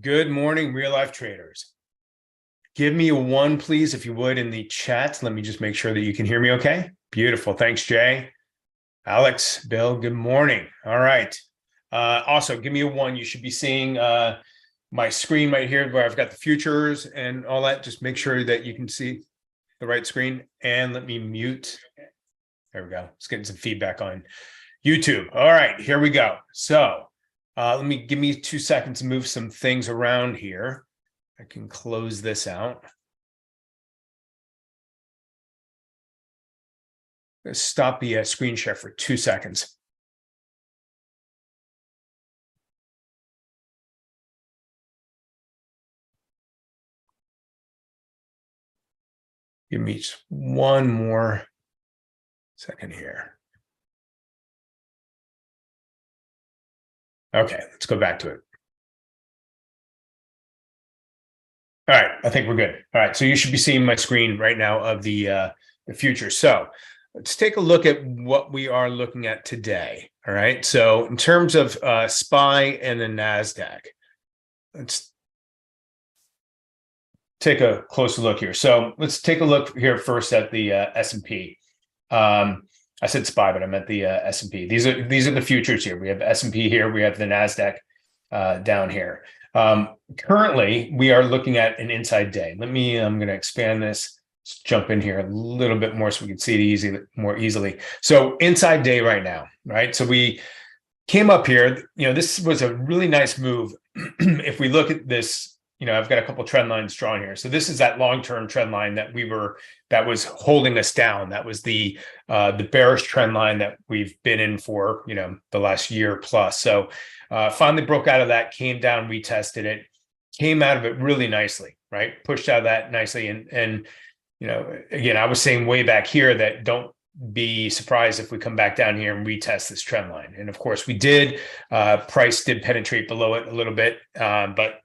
Good morning, real life traders. Give me a one, please, if you would, in the chat. Let me just make sure that you can hear me okay. Beautiful. Thanks, Jay. Alex, Bill, good morning. All right. Also, give me a one. You should be seeing my screen right here where I've got the futures and all that. Just make sure that you can see the right screen. And let me mute. There we go. It's getting some feedback on YouTube. All right, here we go. So give me 2 seconds to move some things around here. I can close this out. Let's stop the screen share for 2 seconds. Give me just one more second here. Okay, let's go back to it. All right, I think we're good. All right, so you should be seeing my screen right now of the future. So let's take a look at what we are looking at today. All right, so in terms of SPY and the NASDAQ, let's take a closer look here. So let's take a look here first at the S&P. I said SPY, but I meant the S&P. These are the futures here. We have S&P here. We have the NASDAQ down here. Currently, we are looking at an inside day. I'm going to expand this. Let's jump in here a little bit more so we can see it more easily. So inside day right now, right? So we came up here. This was a really nice move. If we look at this, I've got a couple trend lines drawn here. So this is that long-term trend line that was holding us down. That was the bearish trend line that we've been in for, the last year plus. So finally broke out of that, came down, retested it, came out of it really nicely, right? Pushed out of that nicely. And again, I was saying way back here that don't be surprised if we come back down here and retest this trend line. And of course we did. Price did penetrate below it a little bit, but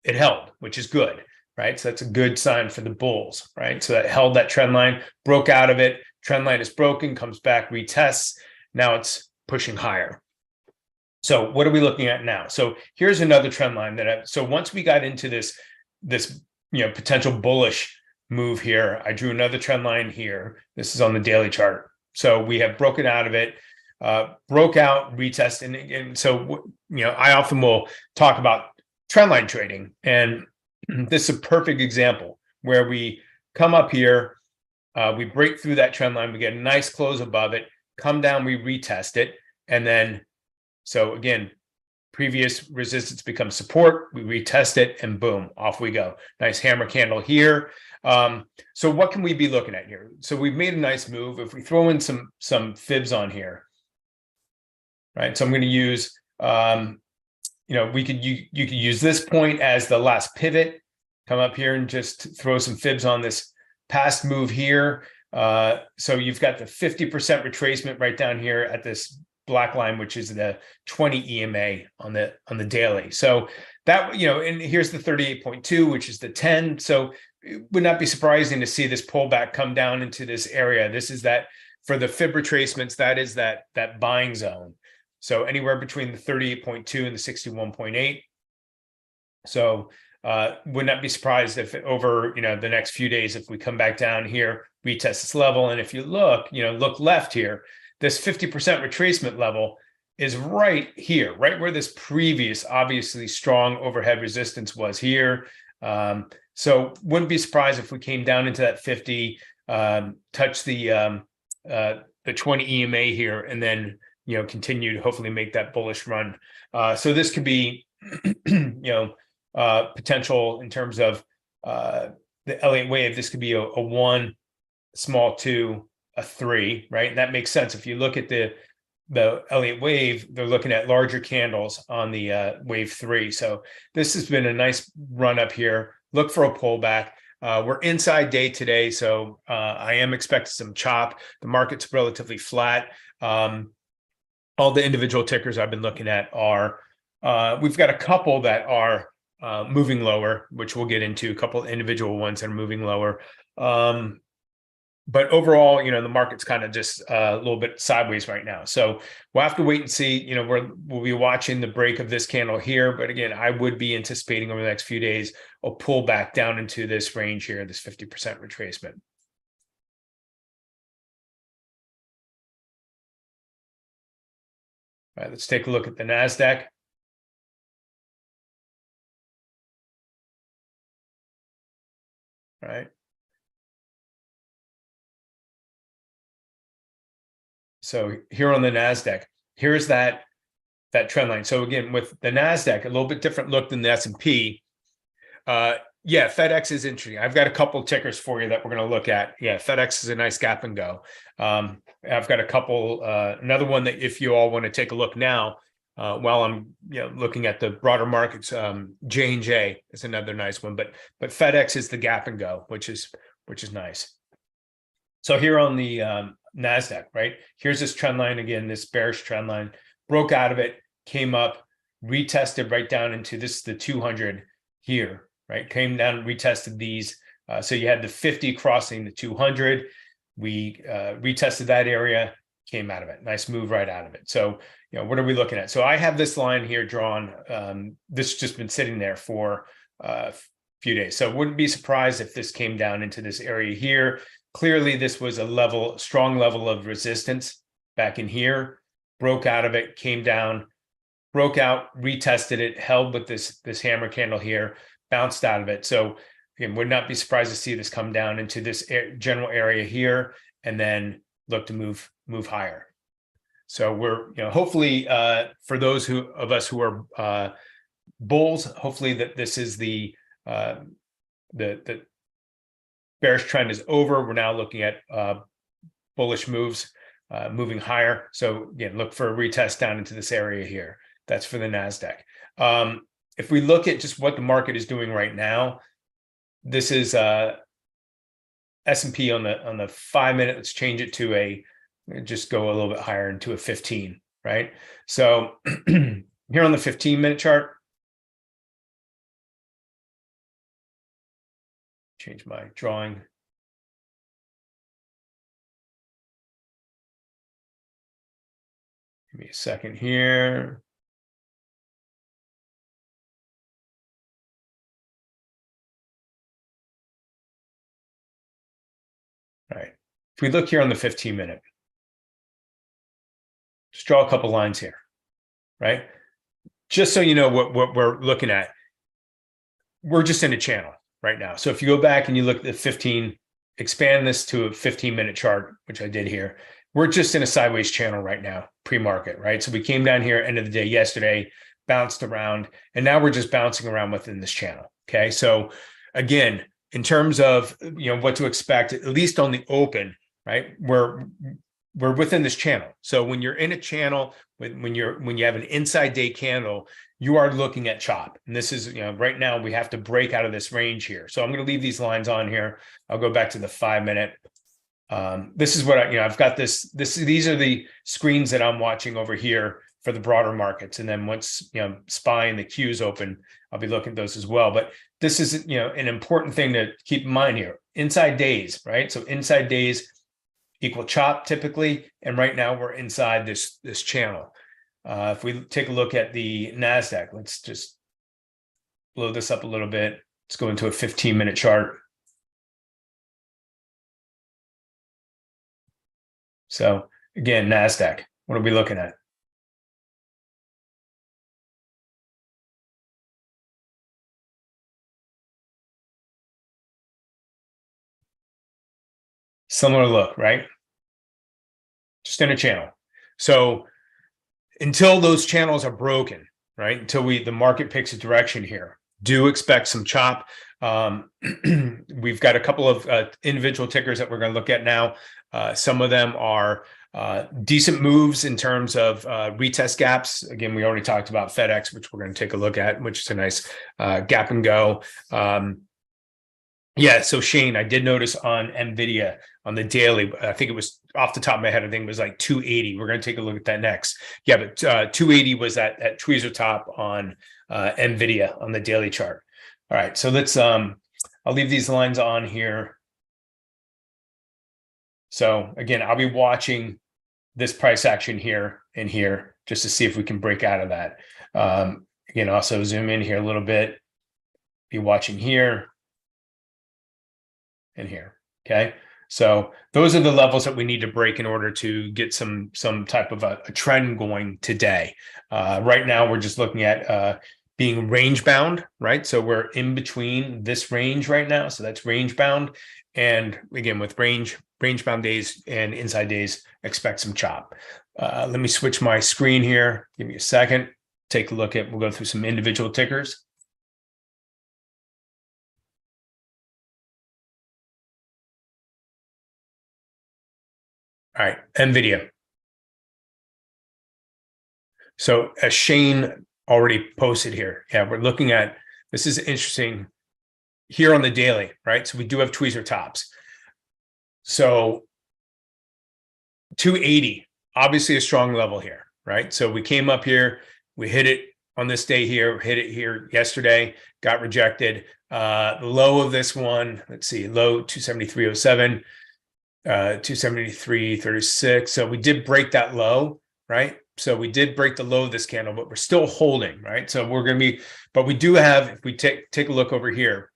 it held, which is good, right? So that's a good sign for the bulls, right? So that held that trend line, broke out of it. Trend line is broken, comes back, retests. Now it's pushing higher. So what are we looking at now? So here's another trend line so once we got into this potential bullish move here, I drew another trend line here. This is on the daily chart. So we have broken out of it, broke out, retest. And so, I often will talk about trendline trading, and this is a perfect example where we come up here, we break through that trend line, we get a nice close above it, come down, we retest it, and then so again, previous resistance becomes support, we retest it, and boom, off we go. Nice hammer candle here. So what can we be looking at here? So we've made a nice move. If we throw in some fibs on here, right? So I'm going to use you could use this point as the last pivot, come up here and just throw some fibs on this past move here. So you've got the 50% retracement right down here at this black line, which is the 20 EMA on the daily. So that, and here's the 38.2, which is the 10. So it would not be surprising to see this pullback come down into this area. This is that for the fib retracements, that is that buying zone. So anywhere between the 38.2 and the 61.8. So would not be surprised if over the next few days, if we come back down here, retest this level. And if you look, look left here, this 50% retracement level is right here, right where this previous obviously strong overhead resistance was here. So wouldn't be surprised if we came down into that 50, touch the 20 EMA here, and then continue to hopefully make that bullish run. So this could be, potential in terms of the Elliott wave. This could be a 1, small 2, a 3, right? And that makes sense. If you look at the Elliott wave, they're looking at larger candles on the wave 3. So this has been a nice run up here. Look for a pullback. We're inside day today, so I am expecting some chop. The market's relatively flat. All the individual tickers I've been looking at are, we've got a couple that are moving lower, which we'll get into, a couple of individual ones that are moving lower. but overall, the market's kind of just a little bit sideways right now. So we'll have to wait and see. We'll be watching the break of this candle here. But again, I would be anticipating over the next few days a pullback down into this range here, this 50% retracement. All right, let's take a look at the NASDAQ. All right. So here on the NASDAQ, here's that trend line. So again, with the NASDAQ, a little bit different look than the S&P. Yeah, FedEx is interesting. I've got a couple of tickers for you that we're going to look at. Yeah, FedEx is a nice gap and go. I've got a couple, another one that if you all want to take a look now, while I'm looking at the broader markets, J&J is another nice one, but FedEx is the gap and go, which is nice. So here on the NASDAQ, right? Here's this trend line again, this bearish trend line, broke out of it, came up, retested right down into this, the 200 here, right? Came down, retested these. So you had the 50 crossing the 200. We retested that area, came out of it. Nice move right out of it. So, what are we looking at? So I have this line here drawn. This has just been sitting there for a few days. So wouldn't be surprised if this came down into this area here. Clearly, this was a strong level of resistance back in here, broke out of it, came down, broke out, retested it, held with this hammer candle here, bounced out of it. So again, would not be surprised to see this come down into this general area here and then look to move higher. So we're, hopefully for those of us who are bulls, hopefully that this is the bearish trend is over. We're now looking at bullish moves, moving higher. So again, look for a retest down into this area here. That's for the NASDAQ. If we look at just what the market is doing right now, this is S&P on the 5-minute. Let's change it to just go a little bit higher into a 15, right? So here on the 15-minute chart, change my drawing. Give me a second here. All right. If we look here on the 15-minute, just draw a couple lines here, right? Just so you know what we're looking at. We're just in a channel right now. So if you go back and you look at the 15, expand this to a 15-minute chart, which I did here, we're just in a sideways channel right now, pre-market, right? So we came down here end of the day yesterday, bounced around, and now we're just bouncing around within this channel, okay? So again, in terms of what to expect, at least on the open, right? We're within this channel. So when you're in a channel, when you have an inside day candle, you are looking at chop. And this is, right now we have to break out of this range here. So I'm going to leave these lines on here. I'll go back to the 5-minute. This is what I've got these are the screens that I'm watching over here for the broader markets. And then once, SPY and the Q's open, I'll be looking at those as well. But this is, an important thing to keep in mind here. Inside days, right? So inside days equal chop typically. And right now we're inside this channel. If we take a look at the NASDAQ, let's just blow this up a little bit. Let's go into a 15-minute chart. So again, NASDAQ, what are we looking at? Similar look, right? Just in a channel. So until those channels are broken, right? Until the market picks a direction here, do expect some chop. We've got a couple of individual tickers that we're going to look at now. Some of them are decent moves in terms of retest gaps. Again, we already talked about FedEx, which we're going to take a look at, which is a nice gap and go. Yeah, so Shane, I did notice on NVIDIA on the daily, I think it was off the top of my head, I think it was like 280. We're going to take a look at that next. Yeah, but 280 was that tweezer top on NVIDIA on the daily chart. All right, so let's, I'll leave these lines on here. So again, I'll be watching this price action here and here just to see if we can break out of that. Again, also zoom in here a little bit, be watching here and here. Okay. So those are the levels that we need to break in order to get some type of a trend going today. Right now, we're just looking at being range bound, right? So we're in between this range right now. So that's range bound. And again, with range bound days and inside days, expect some chop. Let me switch my screen here. Give me a second. Take a look at, we'll go through some individual tickers. All right, NVIDIA. So as Shane already posted here, yeah, we're looking at, this is interesting here on the daily, right? So we do have tweezer tops. So 280, obviously a strong level here, right? So we came up here, we hit it on this day here, hit it here yesterday, got rejected. The low of this one, let's see, low 273.07. 273.36. So we did break that low, right? So we did break the low of this candle, but we're still holding, right? So we're going to be, but we do have, if we take a look over here,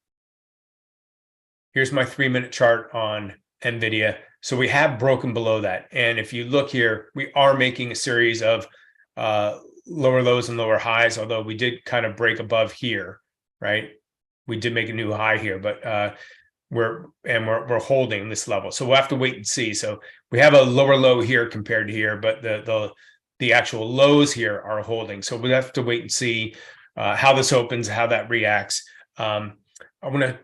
here's my 3-minute chart on NVIDIA. So we have broken below that. And if you look here, we are making a series of lower lows and lower highs, although we did kind of break above here, right? We did make a new high here, but we're holding this level, so we'll have to wait and see. So we have a lower low here compared to here, but the actual lows here are holding. So we'll have to wait and see how this opens, how that reacts. I want to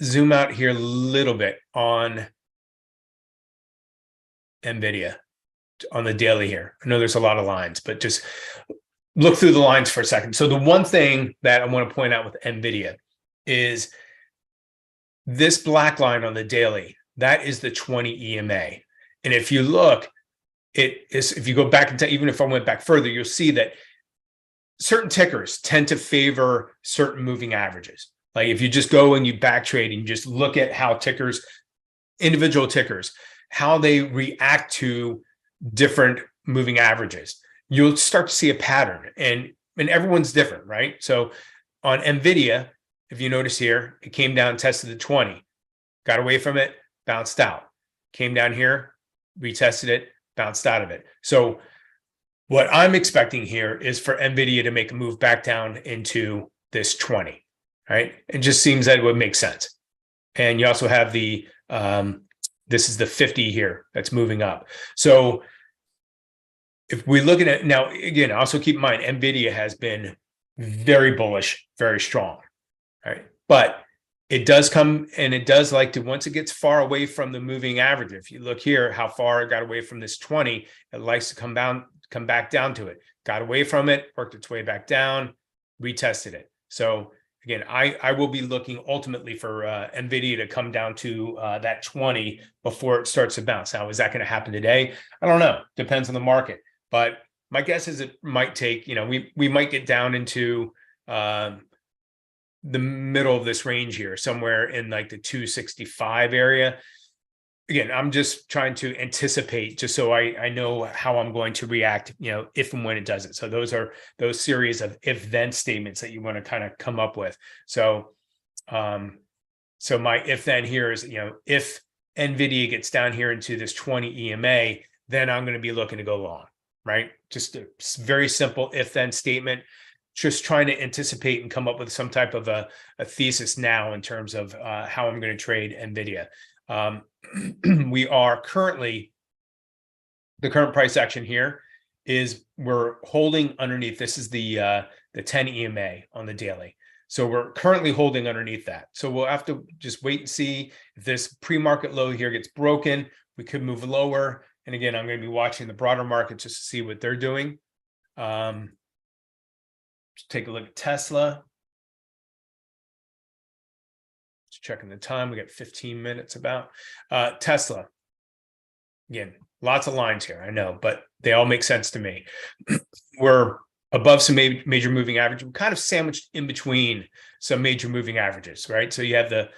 zoom out here a little bit on NVIDIA on the daily here. I know there's a lot of lines, but just look through the lines for a second. So the one thing that I want to point out with NVIDIA is this black line on the daily, that is the 20 EMA. And if you look, it is, if you go back into, even if I went back further, you'll see that certain tickers tend to favor certain moving averages. Like if you just go and you back trade and you just look at how tickers, individual tickers, how they react to different moving averages, you'll start to see a pattern, and everyone's different, right? So on NVIDIA, if you notice here, it came down, tested the 20, got away from it, bounced out, came down here, retested it, bounced out of it. So what I'm expecting here is for NVIDIA to make a move back down into this 20, right? It just seems that it would make sense. And you also have the, this is the 50 here that's moving up. So if we look at it now, again, also keep in mind, NVIDIA has been very bullish, very strong. Right. But it does come, and it does like to, once it gets far away from the moving average, if you look here, how far it got away from this 20, it likes to come back down to it, got away from it, worked its way back down, retested it. So again, I will be looking ultimately for NVIDIA to come down to that 20 before it starts to bounce. Now, is that going to happen today? I don't know. Depends on the market. But my guess is it might take, we might get down into the middle of this range here, somewhere in like the 265 area. Again, I'm just trying to anticipate, just so I know how I'm going to react, if and when it does it. So those are those series of if-then statements that you want to kind of come up with. So, so my if-then here is, if NVIDIA gets down here into this 20 EMA, then I'm going to be looking to go long, right? Just a very simple if-then statement. Just trying to anticipate and come up with some type of a thesis now in terms of how I'm going to trade NVIDIA. We are currently, the current price action here is we're holding underneath. This is the 10 EMA on the daily. So we're currently holding underneath that. So we'll have to just wait and see if this pre-market low here gets broken. We could move lower. And again, I'm going to be watching the broader market just to see what they're doing. Just take a look at Tesla. Just checking the time. We got 15 minutes about Tesla. Again, lots of lines here, I know, but they all make sense to me. We're above some major moving average. We're kind of sandwiched in between some major moving averages, right? So you have the,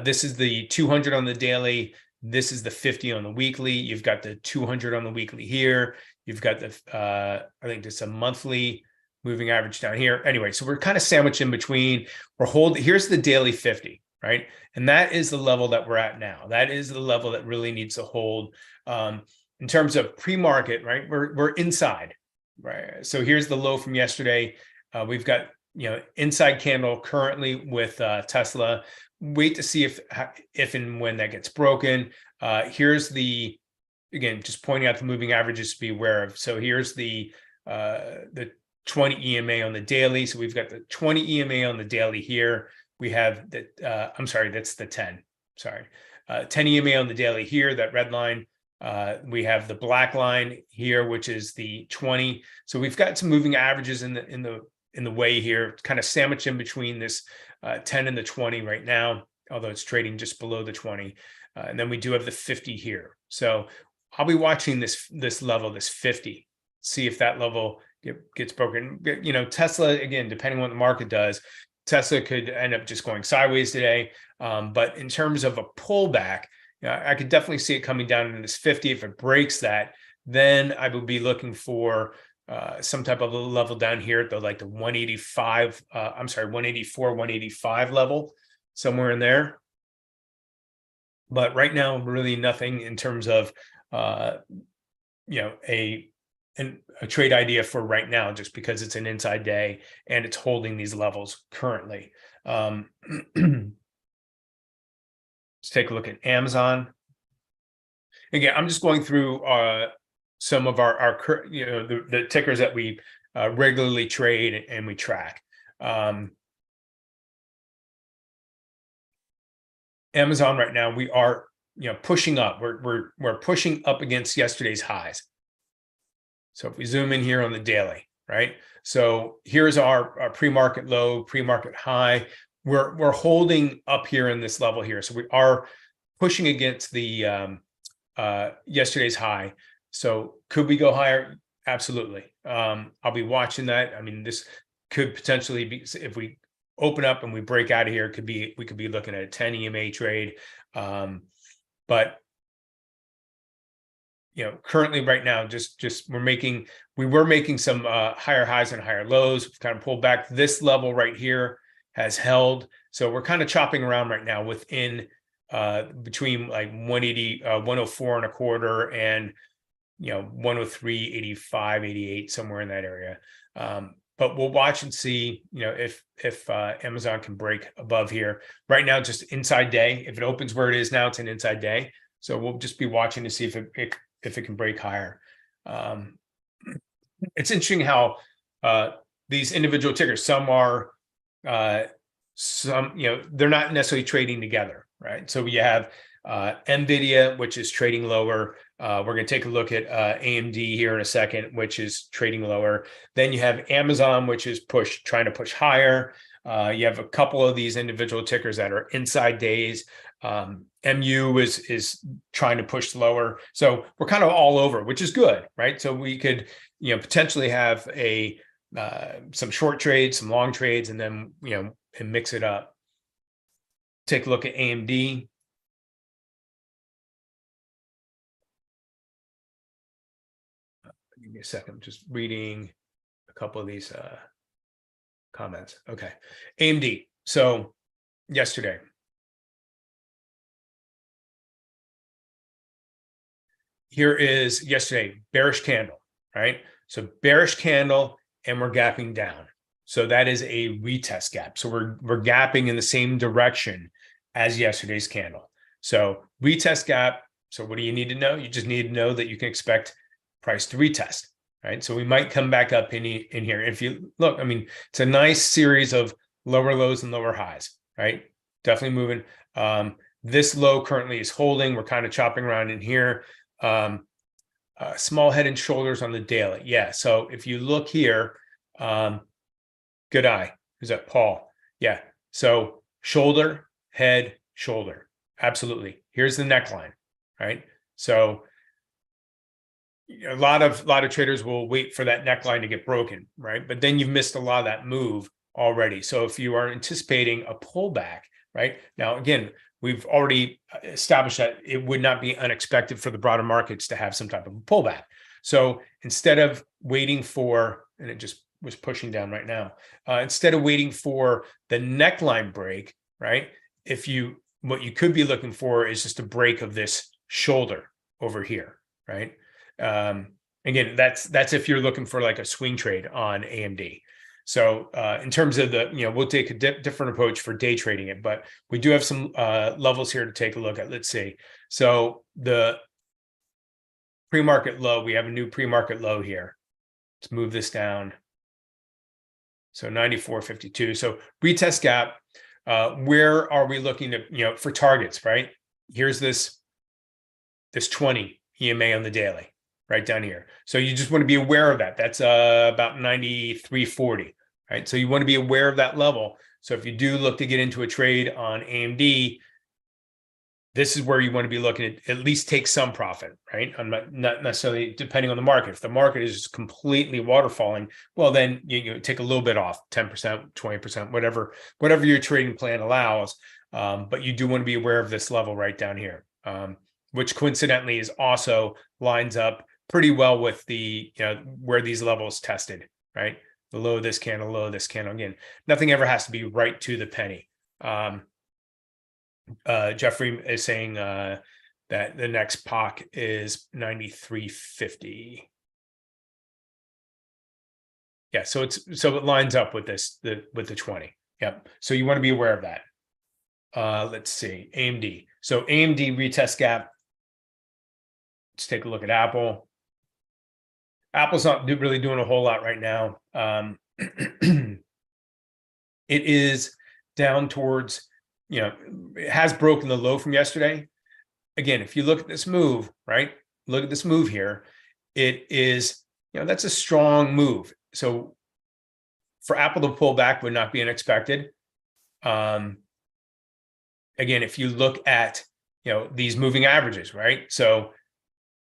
this is the 200 on the daily. This is the 50 on the weekly. You've got the 200 on the weekly here. You've got the, I think it's a monthly moving average down here. Anyway, so we're kind of sandwiched in between. We're holding, here's the daily 50, right? And that is the level that we're at now. That is the level that really needs to hold. In terms of pre-market, right? We're inside, right? So here's the low from yesterday. We've got, inside candle currently with Tesla. Wait to see if and when that gets broken. Here's the, again, just pointing out the moving averages to be aware of. So here's the 20 EMA on the daily. So we've got the 20 EMA on the daily here. We have the, I'm sorry, that's the 10. Sorry, 10 EMA on the daily here, that red line. We have the black line here, which is the 20. So we've got some moving averages in the way here, kind of sandwiched in between this 10 and the 20 right now, although it's trading just below the 20. And then we do have the 50 here. So I'll be watching this level, this 50, see if that level gets broken. Tesla, again, depending on what the market does, Tesla could end up just going sideways today. But in terms of a pullback, I could definitely see it coming down into this 50. If it breaks that, then I would be looking for some type of a level down here at the 185, 184, 185 level, somewhere in there. But right now, really nothing in terms of a trade idea for right now, just because it's an inside day and it's holding these levels currently. Let's take a look at Amazon. Again, I'm just going through some of our the tickers that we regularly trade and we track. Amazon right now, we are pushing up. We're pushing up against yesterday's highs. So if we zoom in here on the daily, right? So here's our pre-market low, pre-market high. We're holding up here in this level here. So we are pushing against the yesterday's high. So could we go higher? Absolutely. I'll be watching that. I mean, this could potentially be, if we open up and we break out of here, we could be looking at a 10 EMA trade. But currently right now, we were making some higher highs and higher lows. We've kind of pulled back. This level right here has held. So we're kind of chopping around right now within between like 180, 104 and a quarter and 103, 85, 88, somewhere in that area. But we'll watch and see, if Amazon can break above here. Right now, just inside day. If it opens where it is now, it's an inside day. So we'll just be watching to see if it can break higher. It's interesting how these individual tickers, some are, they're not necessarily trading together, right? So we have NVIDIA, which is trading lower. We're going to take a look at AMD here in a second, which is trading lower. Then you have Amazon, which is trying to push higher. You have a couple of these individual tickers that are inside days. MU is trying to push lower. So we're kind of all over, which is good, right? So we could, potentially have some short trades, some long trades, and then, and mix it up. Take a look at AMD. Give me a second. I'm just reading a couple of these comments. Okay. AMD. So yesterday, here is yesterday, bearish candle, right? So bearish candle, and we're gapping down. So that is a retest gap. So we're gapping in the same direction as yesterday's candle. So retest gap. So what do you need to know? You just need to know that you can expect price to retest, right? So we might come back up in here. If you look, I mean, it's a nice series of lower lows and lower highs, right? Definitely moving. This low currently is holding. We're kind of chopping around in here. Small head and shoulders on the daily. Yeah. So if you look here, good eye. Who's that? Paul. Yeah. So shoulder, head, shoulder. Absolutely. Here's the neckline, right? So a lot of traders will wait for that neckline to get broken, right? But then you've missed a lot of that move already. So if you are anticipating a pullback, right now, again, we've already established that it would not be unexpected for the broader markets to have some type of a pullback. So instead of waiting for, and it just was pushing down right now, instead of waiting for the neckline break, right? What you could be looking for is just a break of this shoulder over here, right? Again, that's if you're looking for like a swing trade on AMD. So in terms of we'll take a different approach for day trading it, but we do have some levels here to take a look at. Let's see. So the pre-market low, we have a new pre-market low here. Let's move this down. So 94.52. So retest gap. Where are we looking to, for targets, right? Here's this 20 EMA on the daily, right down here. So you just want to be aware of that. That's about 93.40, right? So you want to be aware of that level. So if you do look to get into a trade on AMD, this is where you want to be looking at least take some profit, right? I'm not necessarily depending on the market. If the market is just completely waterfalling, well, then you take a little bit off, 10%, 20%, whatever your trading plan allows. But you do want to be aware of this level right down here, which coincidentally is also lines up pretty well with the, where these levels tested, right? The low of this candle, low of this candle. Again, nothing ever has to be right to the penny. Jeffrey is saying that the next POC is 93.50. Yeah, so it lines up with with the 20. Yep. So you want to be aware of that. Let's see, AMD. So AMD retest gap. Let's take a look at Apple. Apple's not really doing a whole lot right now. It is down towards, it has broken the low from yesterday. Again, if you look at this move, right? Look at this move here. It is, that's a strong move. So for Apple to pull back would not be unexpected. Again, if you look at, these moving averages, right? So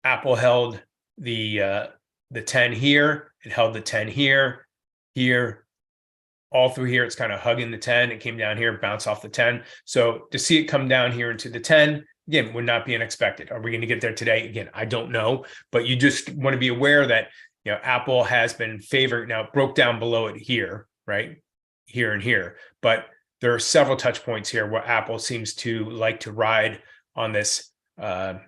Apple held the 10 here, it held the 10 here, all through here, it's kind of hugging the 10. It came down here, bounced off the 10. So to see it come down here into the 10, again, would not be unexpected. Are we going to get there today? Again, I don't know, but you just want to be aware that, Apple has been favored. Now it broke down below it here, right? Here and here, but there are several touch points here where Apple seems to like to ride on this 10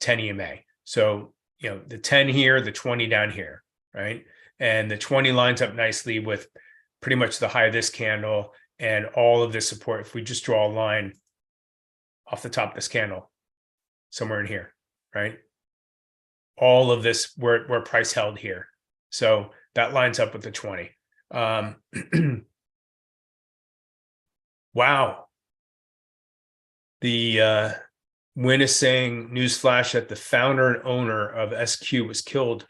EMA. So, the 10 here, the 20 down here, right? And the 20 lines up nicely with pretty much the high of this candle and all of this support. If we just draw a line off the top of this candle, somewhere in here, right? All of this where price held here. So that lines up with the 20. Wow. The Win is saying, newsflash, that the founder and owner of SQ was killed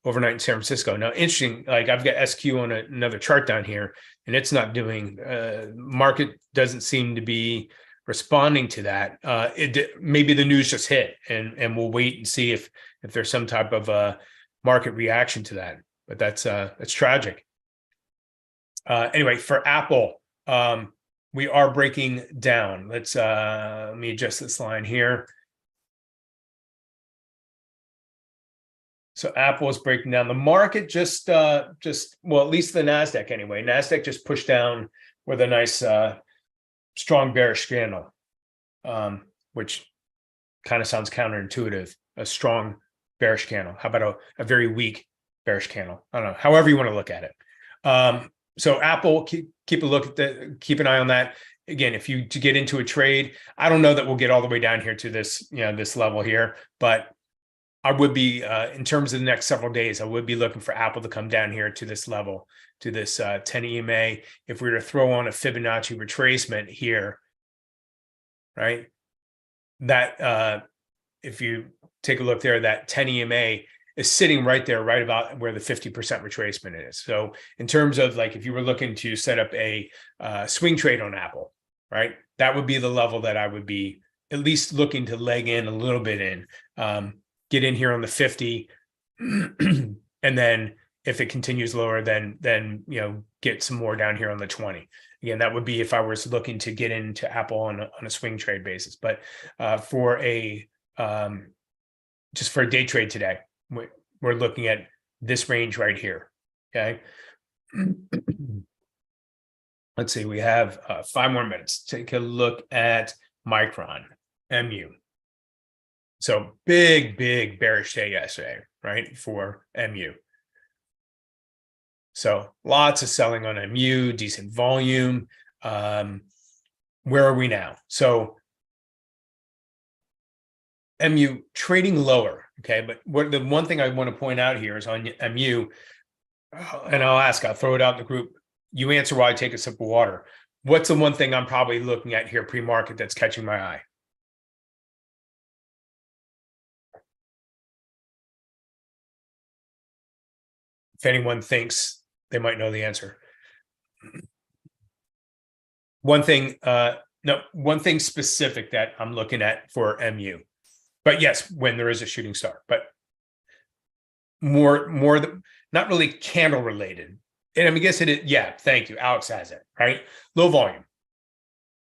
overnight in San Francisco. Now, interesting, like I've got SQ on another chart down here, and it's not doing, market doesn't seem to be responding to that. Maybe the news just hit, and we'll wait and see if there's some type of market reaction to that. But that's tragic. Anyway, for Apple, we are breaking down. Let me adjust this line here. So Apple is breaking down. The market just well, at least the NASDAQ anyway. NASDAQ just pushed down with a nice strong bearish candle, which kind of sounds counterintuitive. A strong bearish candle. How about a very weak bearish candle? I don't know. However you want to look at it. So Apple, keep an eye on that. Again, if you to get into a trade, I don't know that we'll get all the way down here to this, this level here, but I would be, in terms of the next several days, I would be looking for Apple to come down here to this level, to this 10 EMA. If we were to throw on a Fibonacci retracement here, right? That, if you take a look there, that 10 EMA is sitting right there, right about where the 50% retracement is. So in terms of like, if you were looking to set up a swing trade on Apple, right? That would be the level that I would be at least looking to leg in a little bit in. Get in here on the 50, and then if it continues lower, then get some more down here on the 20. Again, that would be if I was looking to get into Apple on a swing trade basis. But for a just for a day trade today, we're looking at this range right here. Okay. Let's see, we have 5 more minutes. Take a look at Micron, MU. So big bearish day yesterday, right, for MU. So lots of selling on MU, decent volume. Where are we now? So MU trading lower, okay? But the one thing I want to point out here is on MU, and I'll throw it out in the group. You answer while I take a sip of water. What's the one thing I'm probably looking at here pre-market that's catching my eye? If anyone thinks they might know the answer. One thing, one thing specific that I'm looking at for MU. But yes, when there is a shooting star, but more not really candle related. And I guess it is, yeah, thank you. Alex has it, right? Low volume,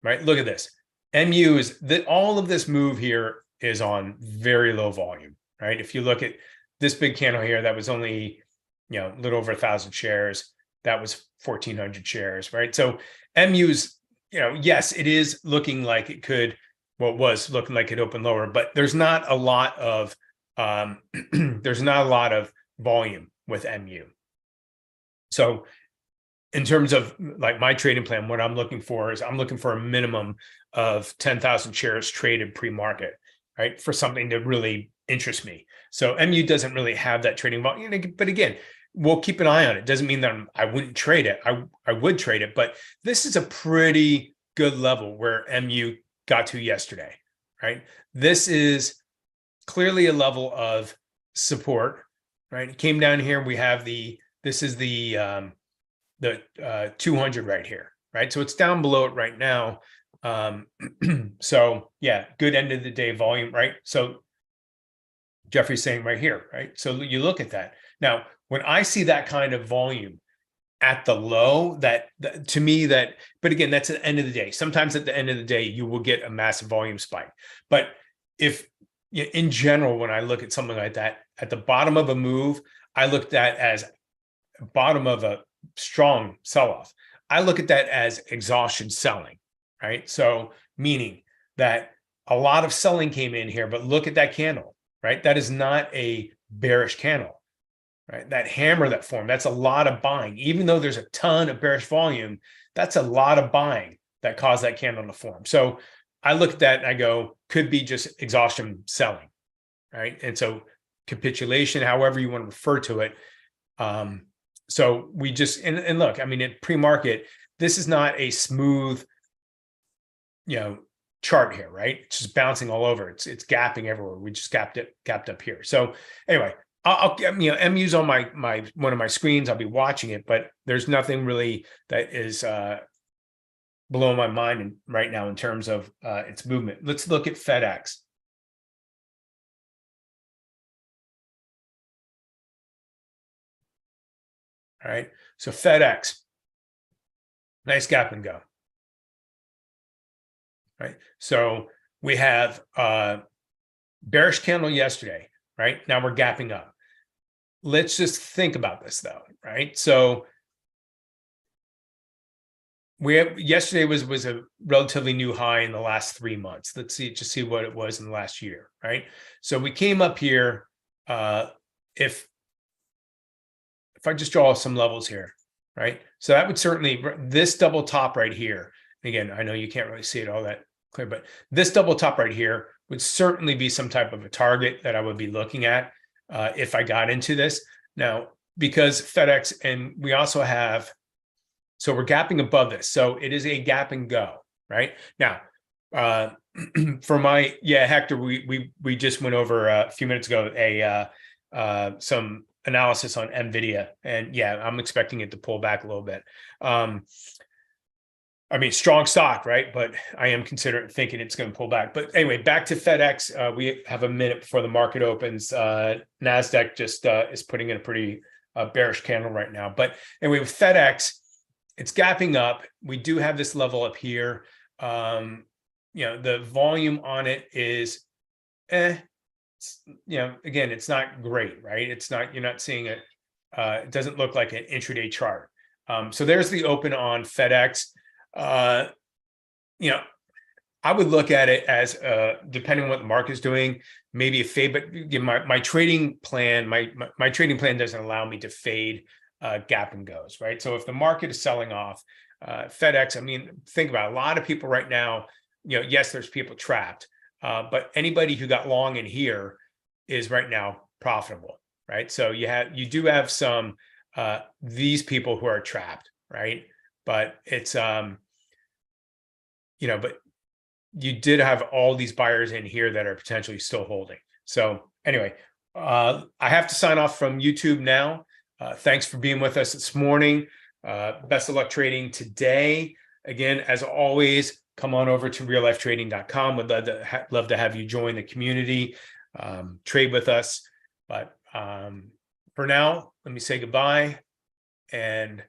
right? Look at this. MU is that all of this move here is on very low volume, right? If you look at this big candle here, that was only, a little over 1,000 shares. That was 1,400 shares, right? So MU's, yes, it is looking like it could, well, it was looking like it opened lower, but there's not a lot of, there's not a lot of volume with MU. So in terms of like my trading plan, what I'm looking for is I'm looking for a minimum of 10,000 shares traded pre-market, right? For something to really interest me. So MU doesn't really have that trading volume, but again, we'll keep an eye on it. Doesn't mean that I wouldn't trade it. I would trade it, but this is a pretty good level where MU got to yesterday, right? This is clearly a level of support, right? It came down here. We have this is the 200 right here, right? So it's down below it right now. So yeah, good end of the day volume, right? So Jeffrey's saying right here, right? So you look at that. Now, when I see that kind of volume at the low, that to me, but again, that's at the end of the day. Sometimes at the end of the day, you will get a massive volume spike. But if in general, when I look at something like that, at the bottom of a move, I look at that as bottom of a strong sell-off. I look at that as exhaustion selling, right? So meaning that a lot of selling came in here, but look at that candle, right? That is not a bearish candle, right? That hammer that formed, that's a lot of buying. Even though there's a ton of bearish volume, that's a lot of buying that caused that candle to form. So I look at that and I go, could be just exhaustion selling, right? And so capitulation, however you want to refer to it. So we just, and look, I mean, at pre-market, this is not a smooth, chart here, right? It's just bouncing all over. It's gapping everywhere. We just gapped up here. So anyway, MU's on my one of my screens. I'll be watching it, but there's nothing really that is blowing my mind right now in terms of its movement. Let's look at FedEx. All right, so FedEx, nice gap and go. Right, so we have bearish candle yesterday. Right now we're gapping up. Let's just think about this though. Right, so yesterday was a relatively new high in the last 3 months. Let's see what it was in the last year. Right, so we came up here. If I just draw some levels here, right? So that would certainly, this double top right here, again, I know you can't really see it all that clear, but this double top right here would certainly be some type of a target that I would be looking at if I got into this. Now, because FedEx, and we also have, so we're gapping above this. So it is a gap and go, right? Now, for my, Hector, we just went over a few minutes ago, some analysis on NVIDIA, and I'm expecting it to pull back a little bit. I mean, strong stock, right? But I am thinking it's going to pull back. But anyway, back to FedEx. We have a minute before the market opens. NASDAQ just is putting in a pretty bearish candle right now. But anyway, with FedEx, it's gapping up. We do have this level up here. The volume on it is, again, it's not great, right? It's not, you're not seeing it. It doesn't look like an intraday chart. So there's the open on FedEx. I would look at it as, depending on what the market is doing, maybe a fade, but again, my trading plan, my trading plan doesn't allow me to fade gap and goes, right? So if the market is selling off, FedEx, I mean, think about it, a lot of people right now, yes, there's people trapped, but anybody who got long in here is right now profitable, right? So you do have some these people who are trapped, right? But it's but you did have all these buyers in here that are potentially still holding. So anyway, I have to sign off from YouTube now. Thanks for being with us this morning. Best of luck trading today. Again, as always, come on over to reallifetrading.com. Would love to have you join the community, trade with us. But for now, let me say goodbye and